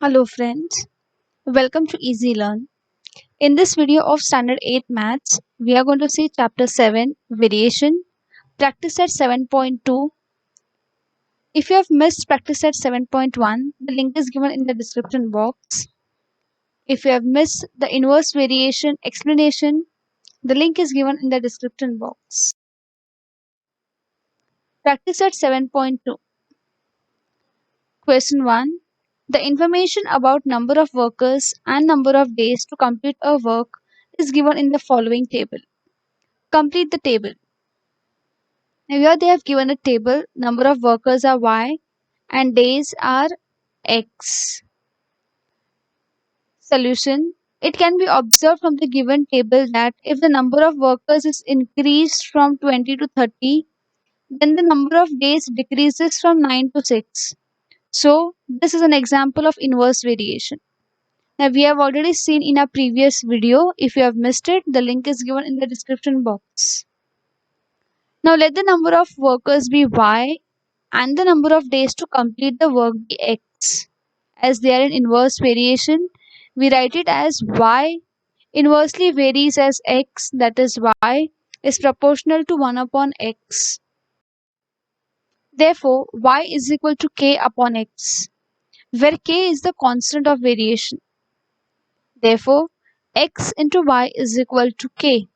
Hello friends, welcome to Easy Learn. In this video of Standard 8 Maths, we are going to see Chapter 7 Variation, Practice at 7.2. If you have missed Practice at 7.1, the link is given in the description box. If you have missed the inverse variation explanation, the link is given in the description box. Practice at 7.2. Question 1. The information about number of workers and number of days to complete a work is given in the following table. Complete the table. Now here they have given a table. Number of workers are Y and days are X. Solution. It can be observed from the given table that if the number of workers is increased from 20 to 30, then the number of days decreases from 9 to 6. So this is an example of inverse variation. Now we have already seen in our previous video. If you have missed it, the link is given in the description box. Now let the number of workers be Y and the number of days to complete the work be X. As they are in inverse variation, we write it as Y inversely varies as X, that is Y is proportional to 1 upon X. Therefore, Y is equal to K upon X, where K is the constant of variation. Therefore, X into Y is equal to K.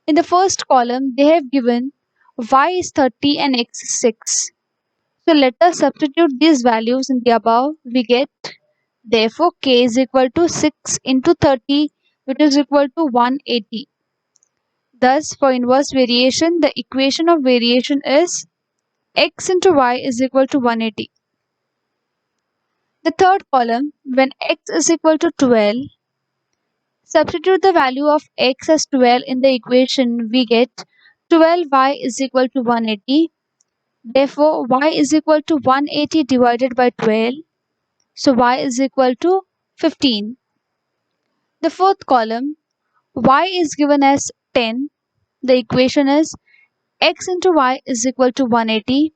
In the first column, they have given Y is 30 and X is 6. So let us substitute these values in the above. We get therefore K is equal to 6 into 30, which is equal to 180. Thus for inverse variation, the equation of variation is X into Y is equal to 180. The third column, when X is equal to 12, substitute the value of X as 12 in the equation. We get 12Y is equal to 180. Therefore Y is equal to 180 divided by 12. So Y is equal to 15. The fourth column, Y is given as 10. The equation is X into Y is equal to 180.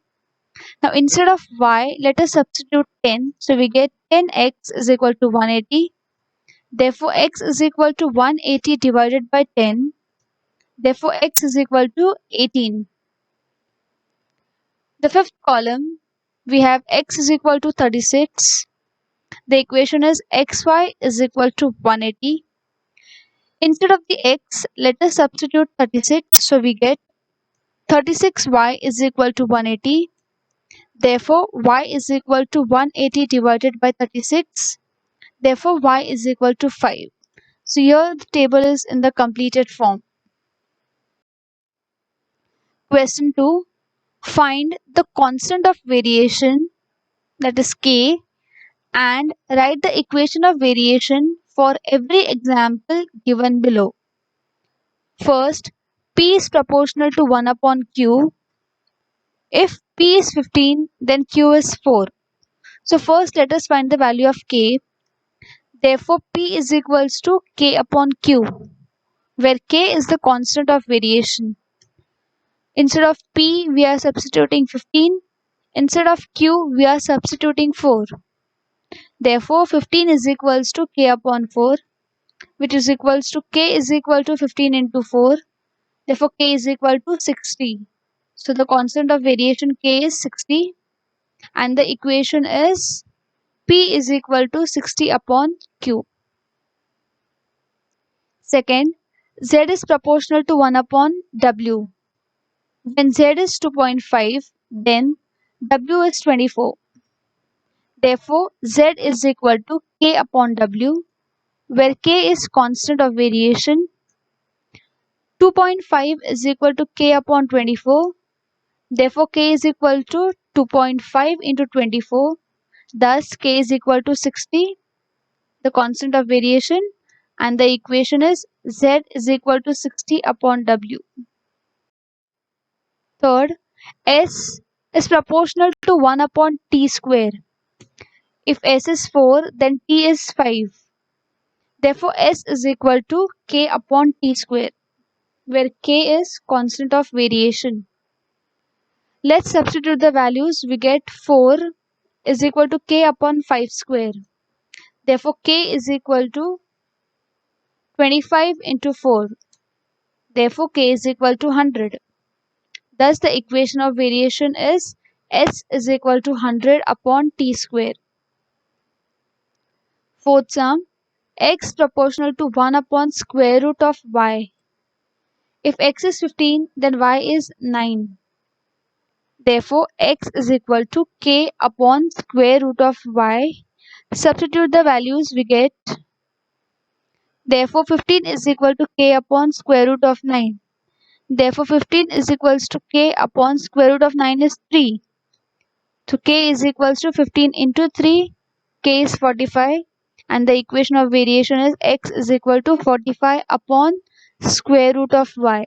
Now instead of Y, let us substitute 10. So we get 10X is equal to 180. Therefore X is equal to 180 divided by 10. Therefore X is equal to 18. The fifth column, we have X is equal to 36. The equation is XY is equal to 180. Instead of the X, let us substitute 36. So we get 36Y is equal to 180. Therefore, Y is equal to 180 divided by 36. Therefore, Y is equal to 5. So here the table is in the completed form. Question 2. Find the constant of variation, that is K, and write the equation of variation for every example given below. First, P is proportional to 1 upon Q. If P is 15, then Q is 4. So first let us find the value of K. Therefore, P is equals to K upon Q, where K is the constant of variation. Instead of P, we are substituting 15. Instead of Q, we are substituting 4. Therefore, 15 is equals to K upon 4, which is equals to K is equal to 15 into 4. Therefore, K is equal to 60. So the constant of variation K is 60. And the equation is P is equal to 60 upon Q. Second, Z is proportional to 1 upon W. When Z is 2.5, then W is 24. Therefore, Z is equal to K upon W, where K is constant of variation. 2.5 is equal to K upon 24. Therefore, K is equal to 2.5 into 24. Thus, K is equal to 60, the constant of variation, and the equation is Z is equal to 60 upon W. Third, S is proportional to 1 upon T square. If S is 4, then T is 5. Therefore, S is equal to K upon T square, where K is constant of variation. Let's substitute the values. We get 4 is equal to k upon 5 square. Therefore, k is equal to 25 into 4. Therefore, k is equal to 100. Thus, the equation of variation is s is equal to 100 upon t square. Fourth sum, x proportional to 1 upon square root of y. If x is 15, then y is 9. Therefore, x is equal to k upon square root of y. Substitute the values we get. Therefore, 15 is equal to k upon square root of 9. Therefore, 15 is equals to k upon square root of 9 is 3. So, k is equals to 15 into 3. K is 45. And the equation of variation is x is equal to 45 upon square root of y.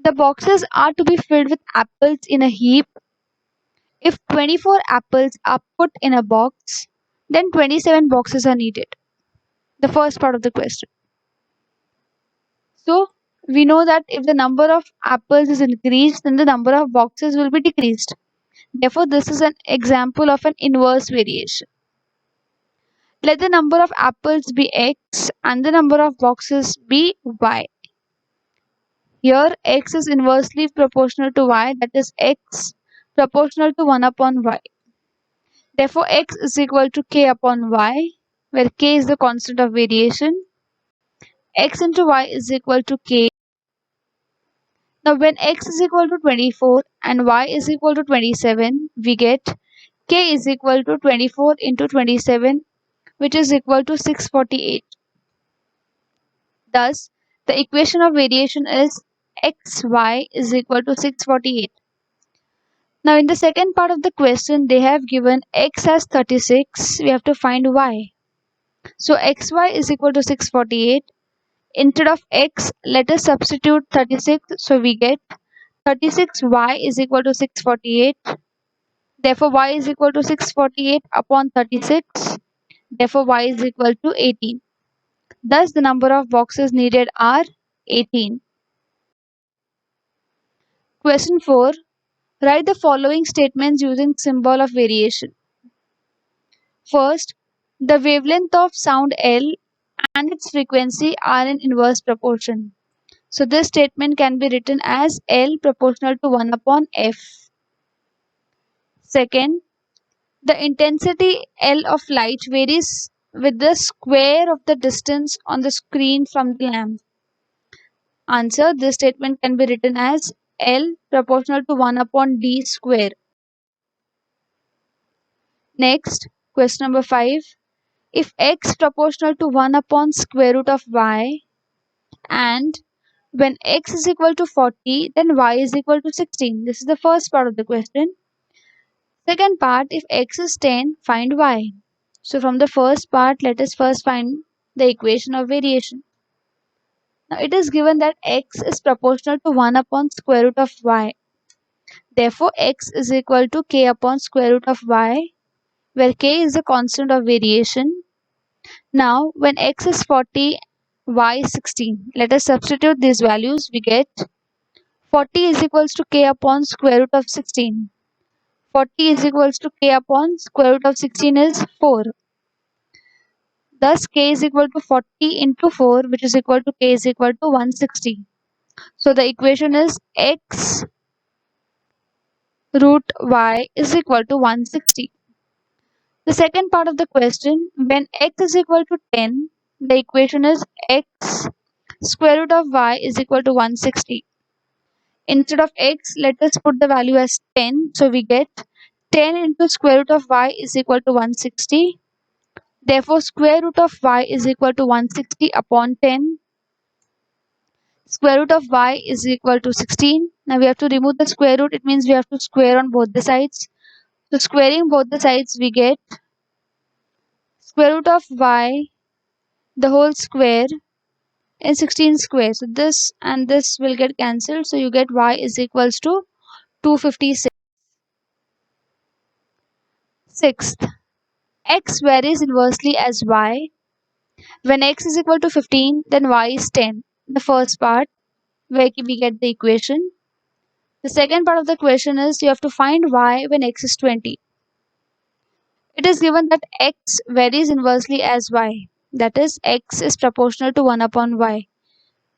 The boxes are to be filled with apples in a heap. If 24 apples are put in a box, then 27 boxes are needed. The first part of the question. So, we know that if the number of apples is increased, then the number of boxes will be decreased. Therefore, this is an example of an inverse variation. Let the number of apples be x and the number of boxes be y. Here, x is inversely proportional to y, that is x proportional to 1 upon y. Therefore, x is equal to k upon y, where k is the constant of variation. X into y is equal to k. Now, when x is equal to 24 and y is equal to 27, we get k is equal to 24 into 27, which is equal to 648. Thus, the equation of variation is xy is equal to 648. Now, in the second part of the question, they have given x as 36. We have to find y. So, xy is equal to 648. Instead of x, let us substitute 36. So, we get 36y is equal to 648. Therefore, y is equal to 648 upon 36. Therefore, y is equal to 18. Thus, the number of boxes needed are 18. Question 4. Write the following statements using symbol of variation. First, the wavelength of sound L and its frequency are in inverse proportion. So, this statement can be written as L proportional to 1 upon F. Second, the intensity L of light varies with the square of the distance on the screen from the lamp. Answer, this statement can be written as L proportional to 1 upon D square. Next, question number 5. If x proportional to 1 upon square root of y and when x is equal to 40, then y is equal to 16. This is the first part of the question. Second part, if x is 10, find y. So from the first part, let us first find the equation of variation. Now it is given that x is proportional to 1 upon square root of y. Therefore, x is equal to k upon square root of y, where k is the constant of variation. Now, when x is 40, y is 16. Let us substitute these values. We get 40 is equals to k upon square root of 16. 40 is equals to k upon square root of 16 is 4. Thus, k is equal to 40 into 4, which is equal to k is equal to 160. So, the equation is x root y is equal to 160. The second part of the question, when x is equal to 10, the equation is x square root of y is equal to 160. Instead of x, let us put the value as 10. So we get 10 into square root of y is equal to 160. Therefore, square root of y is equal to 160 upon 10. Square root of y is equal to 16. Now we have to remove the square root. It means we have to square on both the sides. So squaring both the sides, we get square root of y the whole square in 16 square. So this and this will get cancelled. So you get y is equals to 256. Sixth, x varies inversely as y. When x is equal to 15, then y is 10. The first part, where we get the equation. The second part of the question is you have to find y when x is 20. It is given that x varies inversely as y. That is, x is proportional to 1 upon y.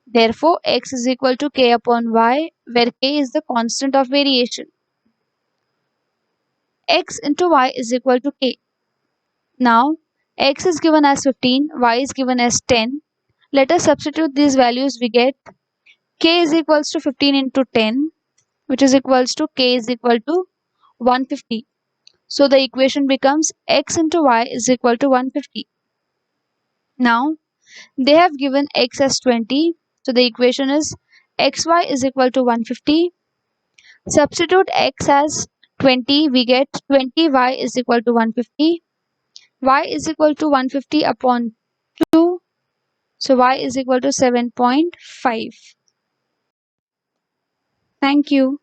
Therefore, x is equal to k upon y, where k is the constant of variation. X into y is equal to k. Now, x is given as 15, y is given as 10. Let us substitute these values. We get k is equals to 15 into 10, which is equals to k is equal to 150. So the equation becomes x into y is equal to 150. Now, they have given x as 20. So the equation is xy is equal to 150. Substitute x as 20. We get 20y is equal to 150. Y is equal to 150 upon 2. So y is equal to 7.5. Thank you.